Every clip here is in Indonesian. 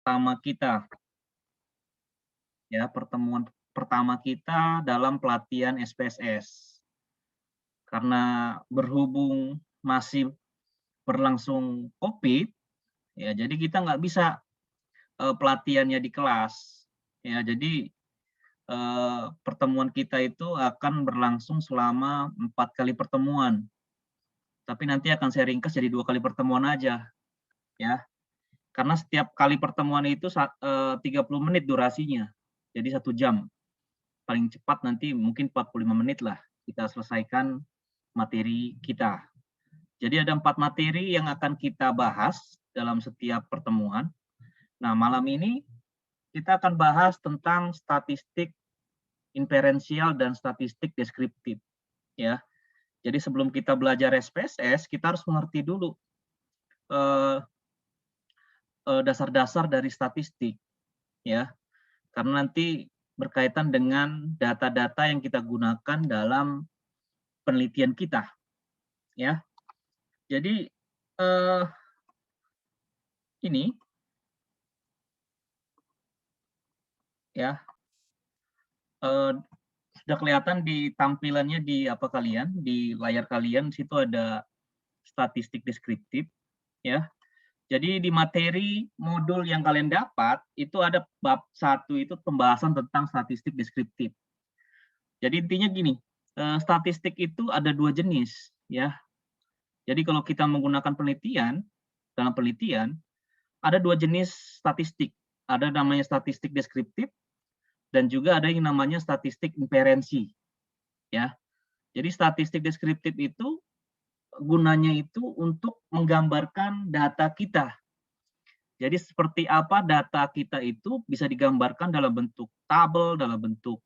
pertama kita, ya, pertemuan pertama kita dalam pelatihan SPSS. Karena berhubung masih berlangsung COVID, ya, jadi kita nggak bisa, pelatihannya di kelas, ya. Jadi, pertemuan kita itu akan berlangsung selama 4 kali pertemuan, tapi nanti akan saya ringkas jadi 2 kali pertemuan aja, ya. Karena setiap kali pertemuan itu 30 menit durasinya, jadi 1 jam. Paling cepat nanti mungkin 45 menit lah kita selesaikan materi kita. Jadi ada 4 materi yang akan kita bahas dalam setiap pertemuan. Nah, malam ini kita akan bahas tentang statistik inferensial dan statistik deskriptif, ya. Jadi sebelum kita belajar SPSS, kita harus mengerti dulu eh, dasar-dasar dari statistik, ya. Karena nanti berkaitan dengan data-data yang kita gunakan dalam penelitian kita, ya. Jadi eh, ini, ya, eh, sudah kelihatan di tampilannya di apa kalian, di layar kalian, situ ada statistik deskriptif, ya. Jadi di materi modul yang kalian dapat, itu ada bab 1 itu pembahasan tentang statistik deskriptif. Jadi intinya gini, statistik itu ada 2 jenis, ya. Jadi kalau kita menggunakan penelitian, dalam penelitian, ada 2 jenis statistik. Ada namanya statistik deskriptif dan juga ada yang namanya statistik inferensi, ya. Jadi statistik deskriptif itu gunanya itu untuk menggambarkan data kita. Jadi seperti apa data kita itu bisa digambarkan dalam bentuk tabel, dalam bentuk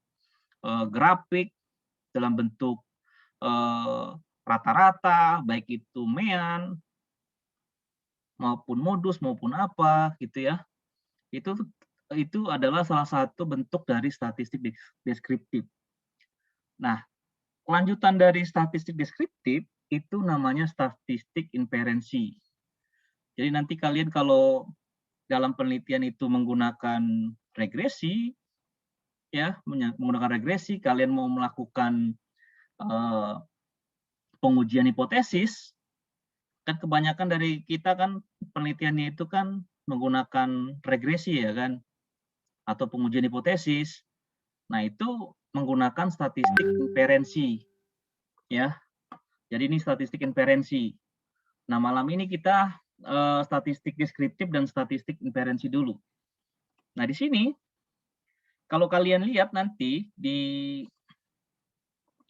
grafik, dalam bentuk rata-rata, baik itu mean maupun modus maupun apa gitu, ya. Itu itu adalah salah satu bentuk dari statistik deskriptif. Nah, kelanjutan dari statistik deskriptif itu namanya statistik inferensi. Jadi nanti kalian kalau dalam penelitian itu menggunakan regresi, ya, menggunakan regresi, kalian mau melakukan eh, pengujian hipotesis, kan kebanyakan dari kita kan penelitiannya itu kan menggunakan regresi, ya kan, atau pengujian hipotesis. Nah, itu menggunakan statistik inferensi, ya. Jadi ini statistik inferensi. Nah, malam ini kita statistik deskriptif dan statistik inferensi dulu. Nah, di sini kalau kalian lihat nanti di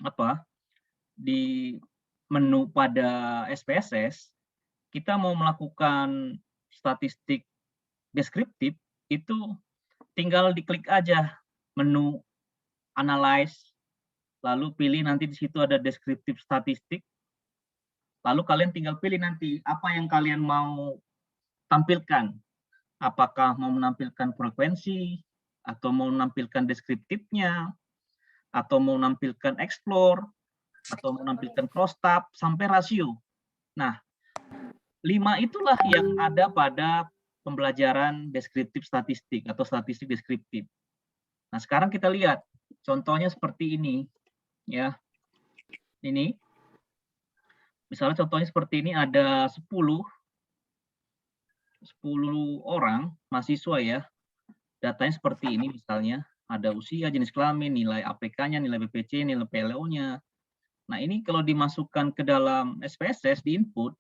apa, di menu pada SPSS, kita mau melakukan statistik deskriptif, itu tinggal diklik aja menu analyze, lalu pilih nanti di situ ada deskriptif statistik, lalu kalian tinggal pilih nanti apa yang kalian mau tampilkan. Apakah mau menampilkan frekuensi, atau mau menampilkan deskriptifnya, atau mau menampilkan explore, atau menampilkan crosstab, sampai rasio. Nah, 5 itulah yang ada pada pembelajaran deskriptif statistik atau statistik deskriptif. Nah, sekarang kita lihat contohnya seperti ini, ya. Ini misalnya contohnya seperti ini, ada 10 orang mahasiswa, ya. Datanya seperti ini misalnya, ada usia, jenis kelamin, nilai APK-nya, nilai BPC, nilai PLO-nya. Nah, ini kalau dimasukkan ke dalam SPSS di input,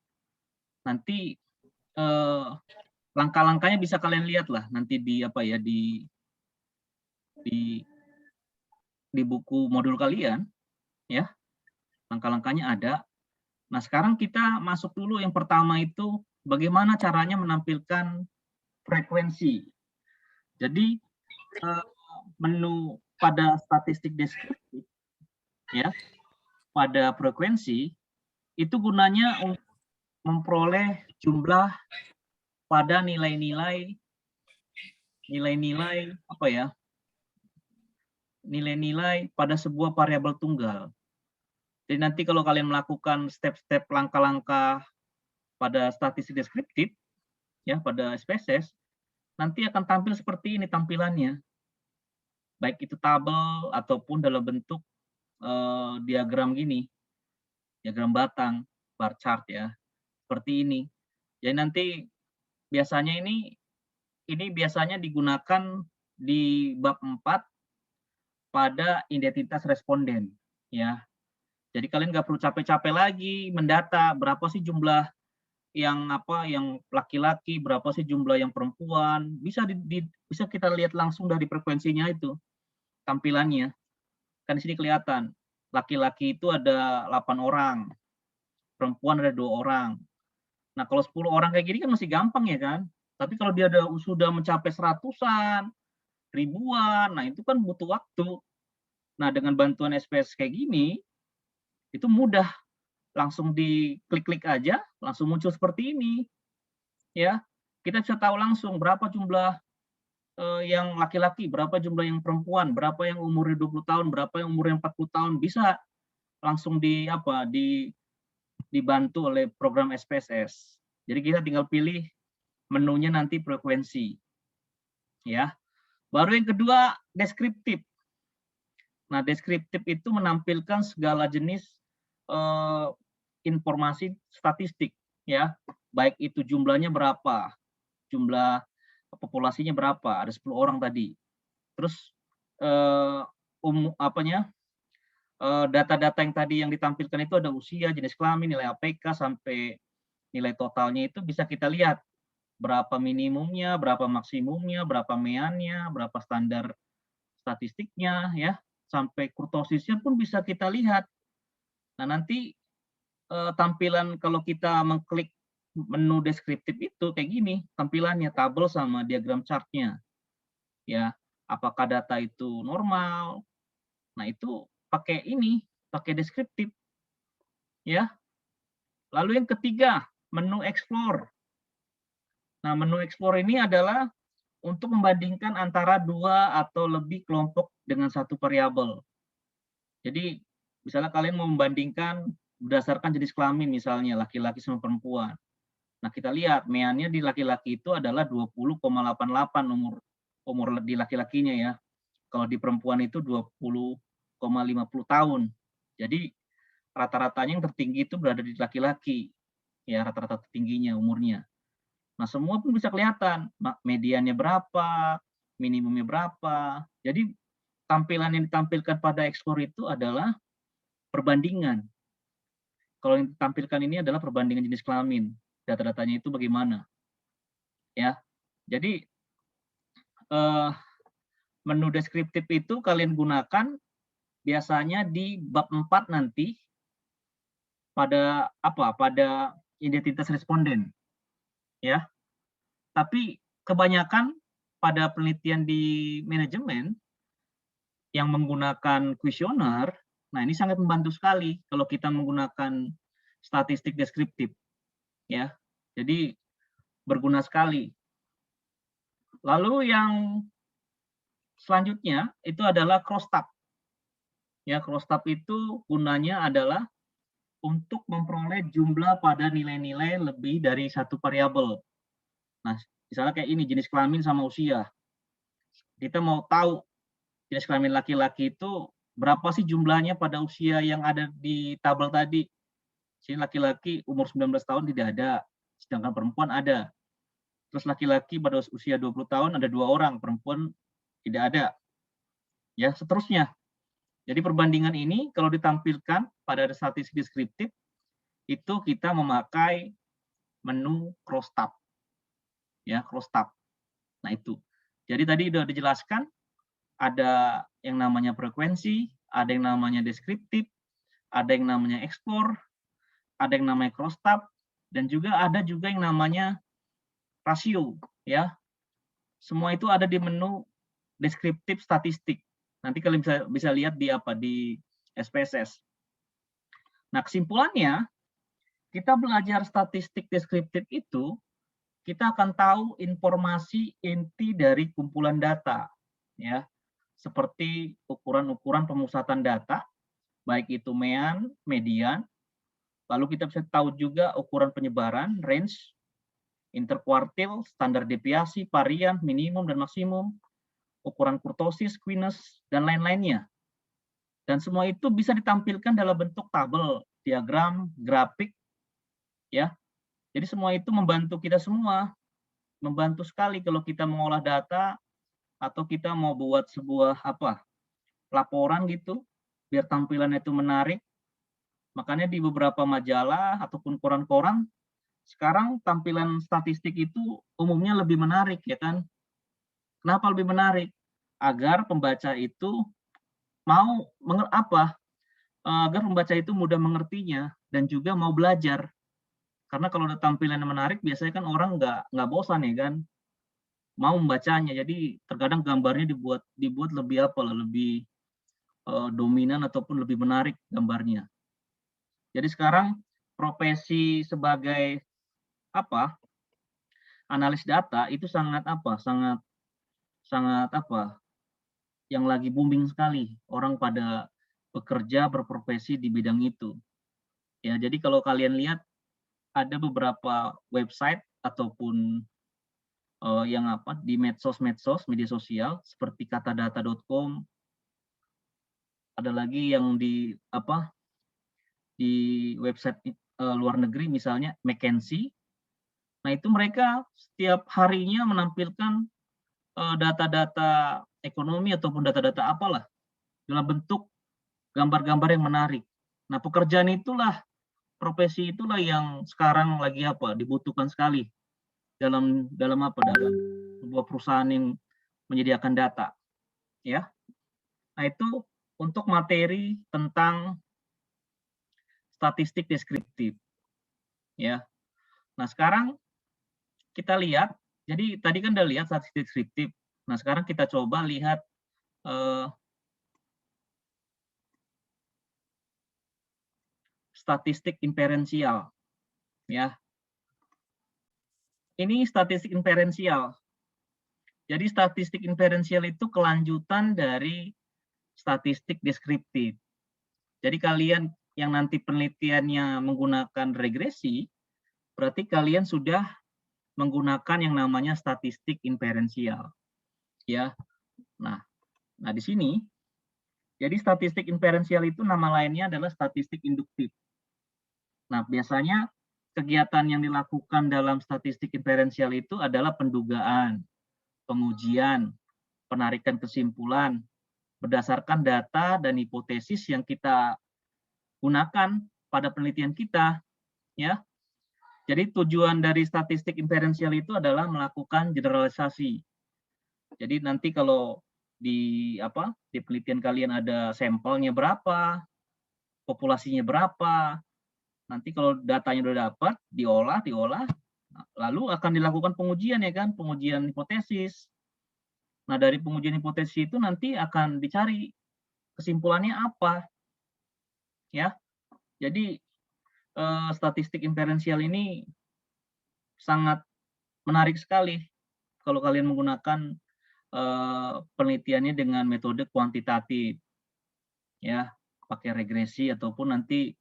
nanti langkah-langkahnya bisa kalian lihat lah nanti di apa ya, di di buku modul kalian, ya. Langkah-langkahnya ada. Nah, sekarang kita masuk dulu yang pertama itu bagaimana caranya menampilkan frekuensi. Jadi menu pada statistik deskriptif, ya, pada frekuensi itu gunanya untuk memperoleh jumlah pada nilai-nilai apa ya, nilai-nilai pada sebuah variabel tunggal. Jadi nanti kalau kalian melakukan step-step langkah-langkah pada statistik deskriptif, ya, pada SPSS, nanti akan tampil seperti ini tampilannya, baik itu tabel ataupun dalam bentuk, diagram gini, diagram batang, bar chart ya, seperti ini. Jadi nanti biasanya ini biasanya digunakan di bab 4 pada identitas responden, ya. Jadi kalian nggak perlu capek-capek lagi mendata berapa sih jumlah yang yang laki-laki, berapa sih jumlah yang perempuan, bisa kita lihat langsung dari frekuensinya itu, tampilannya. Kan di sini kelihatan, laki-laki itu ada 8 orang, perempuan ada 2 orang. Nah, kalau 10 orang kayak gini kan masih gampang ya kan. Tapi kalau dia sudah mencapai seratusan, ribuan, nah itu kan butuh waktu. Nah, dengan bantuan SPS kayak gini, itu mudah, langsung diklik-klik aja, langsung muncul seperti ini, ya. Kita bisa tahu langsung berapa jumlah, yang laki-laki, berapa jumlah yang perempuan, berapa yang umurnya 20 tahun, berapa yang umurnya 40 tahun, bisa langsung dibantu oleh program SPSS. Jadi kita tinggal pilih menunya nanti frekuensi, ya. Baru yang kedua, deskriptif. Nah, deskriptif itu menampilkan segala jenis, eee, informasi statistik, ya, baik itu jumlahnya berapa, jumlah populasinya berapa, ada 10 orang tadi. Terus, eee, data-data yang tadi yang ditampilkan itu ada usia, jenis kelamin, nilai APK, sampai nilai totalnya itu bisa kita lihat, berapa minimumnya, berapa maksimumnya, berapa meannya, berapa standar statistiknya, ya, sampai kurtosisnya pun bisa kita lihat. Nah, nanti, tampilan kalau kita mengklik menu deskriptif itu kayak gini tampilannya, tabel sama diagram chart-nya, ya. Apakah data itu normal? Nah, itu pakai deskriptif, ya. Lalu yang ketiga, menu explore. Nah, menu explore ini adalah untuk membandingkan antara 2 atau lebih kelompok dengan satu variabel. Jadi, misalnya kalian mau membandingkan berdasarkan jenis kelamin misalnya laki-laki sama perempuan. Nah, kita lihat meannya di laki-laki itu adalah 20,88 umur umur di laki-lakinya ya. Kalau di perempuan itu 20,50 tahun. Jadi rata-ratanya yang tertinggi itu berada di laki-laki, ya rata-rata tertingginya umurnya. Nah, semua pun bisa kelihatan, mediannya berapa, minimumnya berapa. Jadi tampilan yang ditampilkan pada Explore itu adalah perbandingan. Kalau yang ditampilkan ini adalah perbandingan jenis kelamin, data-datanya itu bagaimana, ya. Jadi, eee, menu deskriptif itu kalian gunakan biasanya di bab 4 nanti pada identitas responden, ya. Tapi kebanyakan pada penelitian di manajemen yang menggunakan kuesioner, nah ini sangat membantu sekali kalau kita menggunakan statistik deskriptif, ya. Jadi berguna sekali. Lalu yang selanjutnya itu adalah crosstab. Ya, crosstab itu gunanya adalah untuk memperoleh jumlah pada nilai-nilai lebih dari satu variabel. Nah, misalnya kayak ini jenis kelamin sama usia. Kita mau tahu jenis kelamin laki-laki itu berapa sih jumlahnya pada usia yang ada di tabel tadi. Sini laki-laki umur 19 tahun tidak ada, sedangkan perempuan ada. Terus laki-laki pada usia 20 tahun ada 2 orang, perempuan tidak ada. Ya, seterusnya. Jadi perbandingan ini kalau ditampilkan pada statistik deskriptif itu kita memakai menu crosstab. Ya, crosstab. Nah, itu. Jadi tadi sudah dijelaskan ada yang namanya frekuensi, ada yang namanya deskriptif, ada yang namanya explore, ada yang namanya crosstab, dan juga ada juga yang namanya rasio, ya. Semua itu ada di menu deskriptif statistik. Nanti kalian bisa lihat di SPSS. Nah, kesimpulannya, kita belajar statistik deskriptif itu, kita akan tahu informasi inti dari kumpulan data, ya. Seperti ukuran-ukuran pemusatan data, baik itu mean, median, lalu kita bisa tahu juga ukuran penyebaran, range, interkuartil, standar deviasi, varian, minimum dan maksimum, ukuran kurtosis, squiness, dan lain-lainnya. Dan semua itu bisa ditampilkan dalam bentuk tabel, diagram, grafik, ya. Jadi semua itu membantu kita semua, membantu sekali kalau kita mengolah data atau kita mau buat sebuah laporan gitu, biar tampilannya itu menarik. Makanya di beberapa majalah ataupun koran-koran sekarang tampilan statistik itu umumnya lebih menarik, ya kan? Kenapa lebih menarik? Agar pembaca itu mau agar pembaca itu mudah mengertinya dan juga mau belajar. Karena kalau ada tampilan yang menarik, biasanya kan orang nggak bosan, ya kan? Mau membacanya. Jadi terkadang gambarnya dibuat lebih lebih dominan ataupun lebih menarik gambarnya. Jadi sekarang profesi sebagai analis data itu sangat sangat yang lagi booming sekali. Orang pada bekerja berprofesi di bidang itu. Ya, jadi kalau kalian lihat ada beberapa website ataupun yang di medsos, media sosial seperti katadata.com, ada lagi yang di website luar negeri misalnya McKinsey. Nah, itu mereka setiap harinya menampilkan data-data ekonomi ataupun data-data dalam bentuk gambar-gambar yang menarik. Nah, pekerjaan itulah, profesi itulah yang sekarang lagi dibutuhkan sekali dalam dalam sebuah perusahaan yang menyediakan data, ya. Nah, itu untuk materi tentang statistik deskriptif, ya. Nah, sekarang kita lihat, jadi tadi kan udah lihat statistik deskriptif. Nah, sekarang kita coba lihat statistik inferensial, ya. Ini statistik inferensial. Jadi statistik inferensial itu kelanjutan dari statistik deskriptif. Jadi kalian yang nanti penelitiannya menggunakan regresi, berarti kalian sudah menggunakan yang namanya statistik inferensial, ya. Nah, di sini, jadi statistik inferensial itu nama lainnya adalah statistik induktif. Nah, biasanya kegiatan yang dilakukan dalam statistik inferensial itu adalah pendugaan, pengujian, penarikan kesimpulan berdasarkan data dan hipotesis yang kita gunakan pada penelitian kita, ya. Jadi tujuan dari statistik inferensial itu adalah melakukan generalisasi. Jadi nanti kalau di penelitian kalian ada sampelnya berapa, populasinya berapa, nanti kalau datanya udah dapat, diolah, lalu akan dilakukan pengujian, ya kan, pengujian hipotesis. Nah, dari pengujian hipotesis itu nanti akan dicari kesimpulannya apa, ya. Jadi statistik inferensial ini sangat menarik sekali kalau kalian menggunakan penelitiannya dengan metode kuantitatif, ya, pakai regresi ataupun nanti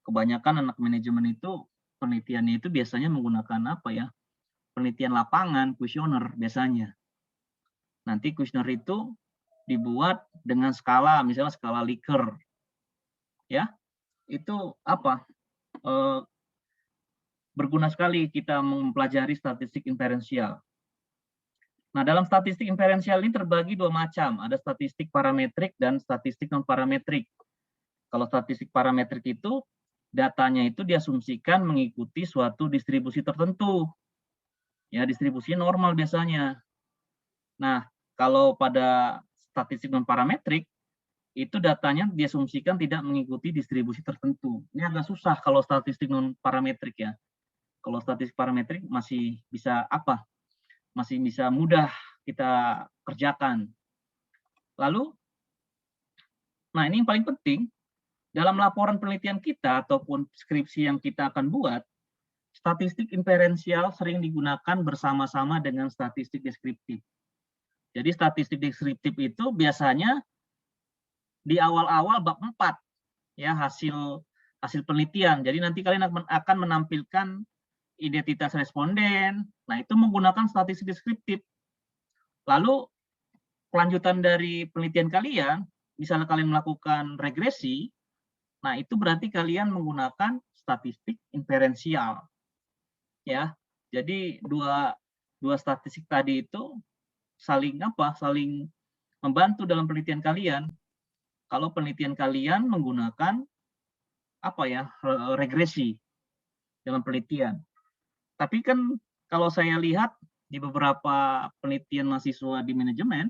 kebanyakan anak manajemen itu penelitiannya itu biasanya menggunakan penelitian lapangan, kuesioner biasanya. Nanti kuesioner itu dibuat dengan skala, misalnya skala Likert, ya. Itu berguna sekali kita mempelajari statistik inferensial. Nah, dalam statistik inferensial ini terbagi dua macam, ada statistik parametrik dan statistik non parametrik. Kalau statistik parametrik itu datanya itu diasumsikan mengikuti suatu distribusi tertentu, ya, distribusi normal biasanya. Nah, kalau pada statistik non parametrik itu datanya diasumsikan tidak mengikuti distribusi tertentu. Ini agak susah kalau statistik non parametrik, ya. Kalau statistik parametrik masih bisa mudah kita kerjakan. Lalu, nah ini yang paling penting, dalam laporan penelitian kita ataupun skripsi yang kita akan buat, statistik inferensial sering digunakan bersama-sama dengan statistik deskriptif. Jadi statistik deskriptif itu biasanya di awal-awal bab 4, ya, hasil penelitian. Jadi nanti kalian akan menampilkan identitas responden. Nah, itu menggunakan statistik deskriptif. Lalu kelanjutan dari penelitian kalian, misalnya kalian melakukan regresi, nah itu berarti kalian menggunakan statistik inferensial. Ya. Jadi dua statistik tadi itu saling membantu dalam penelitian kalian. Kalau penelitian kalian menggunakan regresi dalam penelitian. Tapi kan kalau saya lihat di beberapa penelitian mahasiswa di manajemen,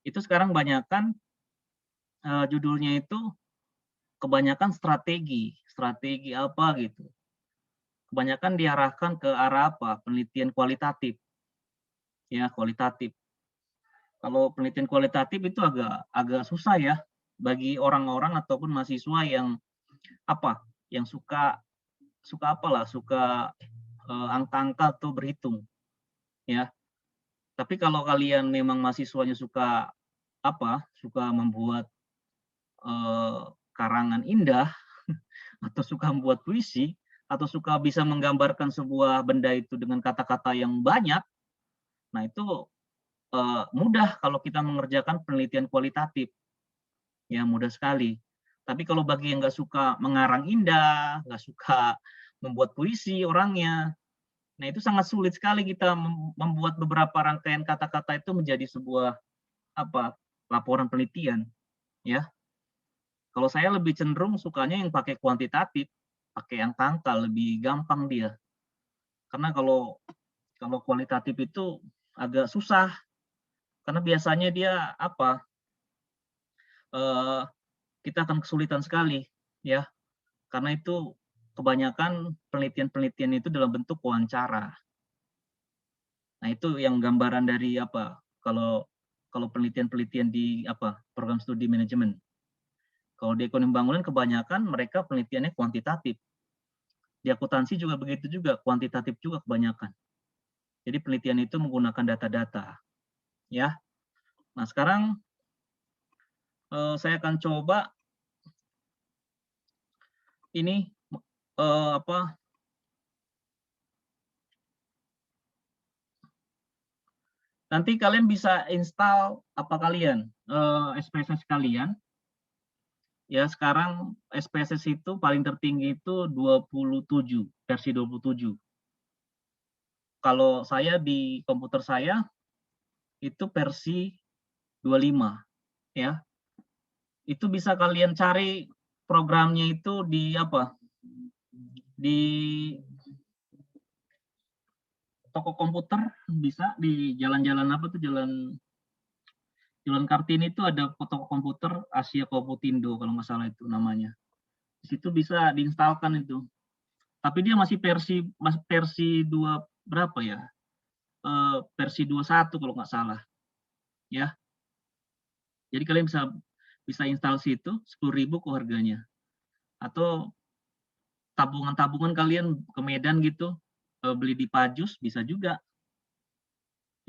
itu sekarang banyakkan judulnya itu kebanyakan strategi apa gitu. Kebanyakan diarahkan ke arah penelitian kualitatif. Ya, kualitatif. Kalau penelitian kualitatif itu agak susah ya bagi orang-orang ataupun mahasiswa yang suka angka-angka atau berhitung, ya. Tapi kalau kalian memang mahasiswanya suka membuat karangan indah atau suka membuat puisi atau suka bisa menggambarkan sebuah benda itu dengan kata-kata yang banyak, nah itu mudah kalau kita mengerjakan penelitian kualitatif, ya mudah sekali. Tapi kalau bagi yang nggak suka mengarang indah, nggak suka membuat puisi orangnya, nah itu sangat sulit sekali kita membuat beberapa rangkaian kata-kata itu menjadi sebuah laporan penelitian, ya. Kalau saya lebih cenderung sukanya yang pakai kuantitatif, pakai angka-angka, lebih gampang dia. Karena kalau kualitatif itu agak susah, karena biasanya dia kita akan kesulitan sekali, ya. Karena itu kebanyakan penelitian-penelitian itu dalam bentuk wawancara. Nah, itu yang gambaran dari kalau penelitian-penelitian di program studi manajemen. Kalau di ekonomi bangunan kebanyakan mereka penelitiannya kuantitatif. Di akuntansi juga begitu juga, kuantitatif juga kebanyakan. Jadi penelitian itu menggunakan data-data, ya. Nah, sekarang saya akan coba ini nanti kalian bisa install kalian SPSS kalian. Ya, sekarang SPSS itu paling tertinggi itu 27, versi 27. Kalau saya di komputer saya itu versi 25, ya. Itu bisa kalian cari programnya itu di di toko komputer, bisa di jalan-jalan Jalan Kartini itu ada toko komputer Asia Komputindo kalau nggak salah itu namanya. Di situ bisa diinstalkan itu. Tapi dia masih versi 2 berapa ya? Versi 21 kalau nggak salah. Ya. Jadi kalian bisa install situ 10.000 kok harganya. Atau tabungan kalian ke Medan gitu, beli di Pajus bisa juga.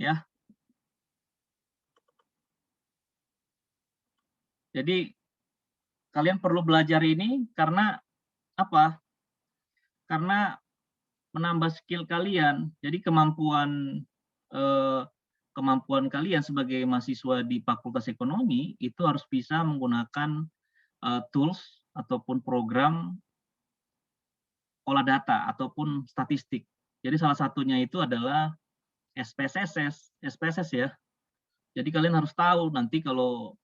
Ya. Jadi kalian perlu belajar ini karena Karena menambah skill kalian. Jadi kemampuan kalian sebagai mahasiswa di Fakultas Ekonomi itu harus bisa menggunakan tools ataupun program olah data ataupun statistik. Jadi salah satunya itu adalah SPSS ya. Jadi kalian harus tahu nanti kalau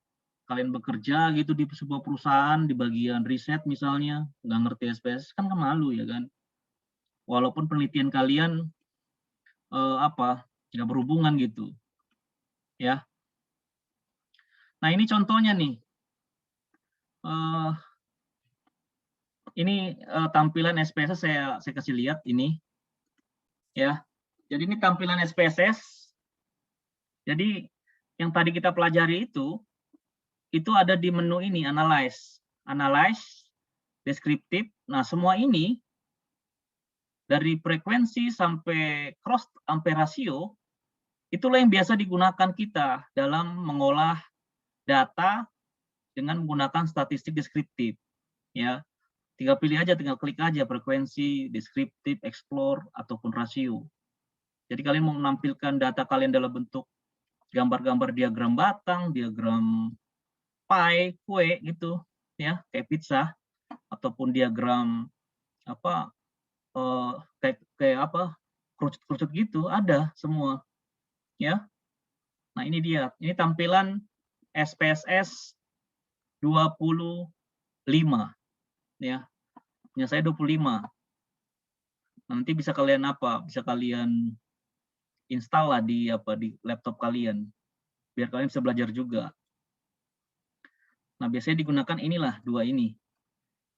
kalian bekerja gitu di sebuah perusahaan di bagian riset misalnya, nggak ngerti SPSS kan malu ya kan. Walaupun penelitian kalian nggak berhubungan gitu, ya. Nah ini contohnya nih, ini tampilan SPSS saya kasih lihat ini, ya. Jadi ini tampilan SPSS. Jadi yang tadi kita pelajari itu ada di menu ini, analyze, deskriptif. Nah semua ini dari frekuensi sampai cross ampere ratio, itulah yang biasa digunakan kita dalam mengolah data dengan menggunakan statistik deskriptif, ya. Tinggal pilih aja, tinggal klik aja frekuensi, deskriptif, explore, ataupun rasio. Jadi kalian mau menampilkan data kalian dalam bentuk gambar-gambar diagram batang, diagram pie, kue gitu, ya, kayak pizza, ataupun diagram apa, kayak apa, kerucut-kerucut gitu, ada semua, ya. Nah ini dia, ini tampilan SPSS 25, ya. Punya saya 25. Nanti bisa kalian apa, bisa kalian install lah di laptop kalian, biar kalian bisa belajar juga. Nah biasanya digunakan inilah, 2 ini,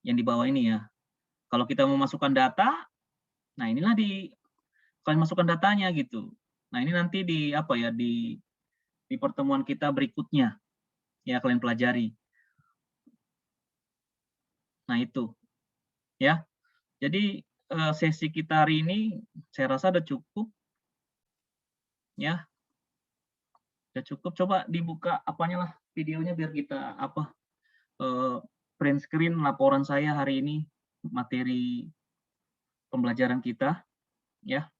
yang di bawah ini ya. Kalau kita mau masukkan data, nah inilah kalian masukkan datanya gitu. Nah ini nanti di di pertemuan kita berikutnya, ya kalian pelajari. Nah itu, ya. Jadi sesi kita hari ini saya rasa udah cukup, ya. Udah cukup. Coba dibuka apanya lah, videonya biar kita print screen laporan saya hari ini, materi pembelajaran kita, ya.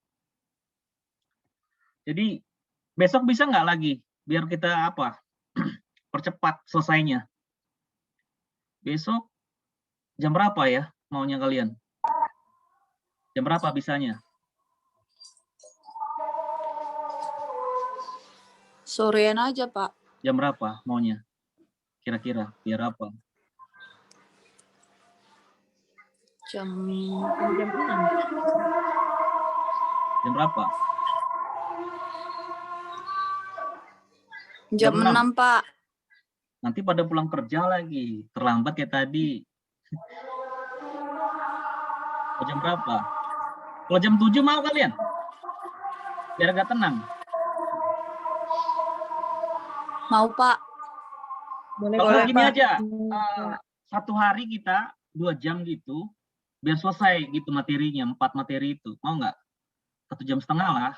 Jadi besok bisa nggak lagi, biar kita percepat selesainya. Besok jam berapa ya maunya kalian? Jam berapa bisanya? Sorean aja, Pak. Jam berapa maunya? Kira-kira biar apa? Jam 6. Jam berapa? Jam 6, Pak. Nanti pada pulang kerja lagi, terlambat kayak tadi. Oh, jam berapa? Kalau jam 7 mau kalian? Biar agak tenang. Mau, Pak. Kalau gini aja, 1 hari kita 2 jam gitu, biar selesai gitu materinya, 4 materi itu. Mau nggak? 1,5 jam lah.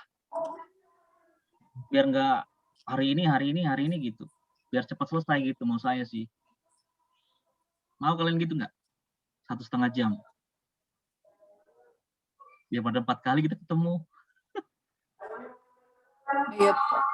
Biar nggak hari ini gitu. Biar cepat selesai gitu mau saya sih. Mau kalian gitu nggak? 1,5 jam. Biar pada 4 kali kita ketemu. Iya, Pak.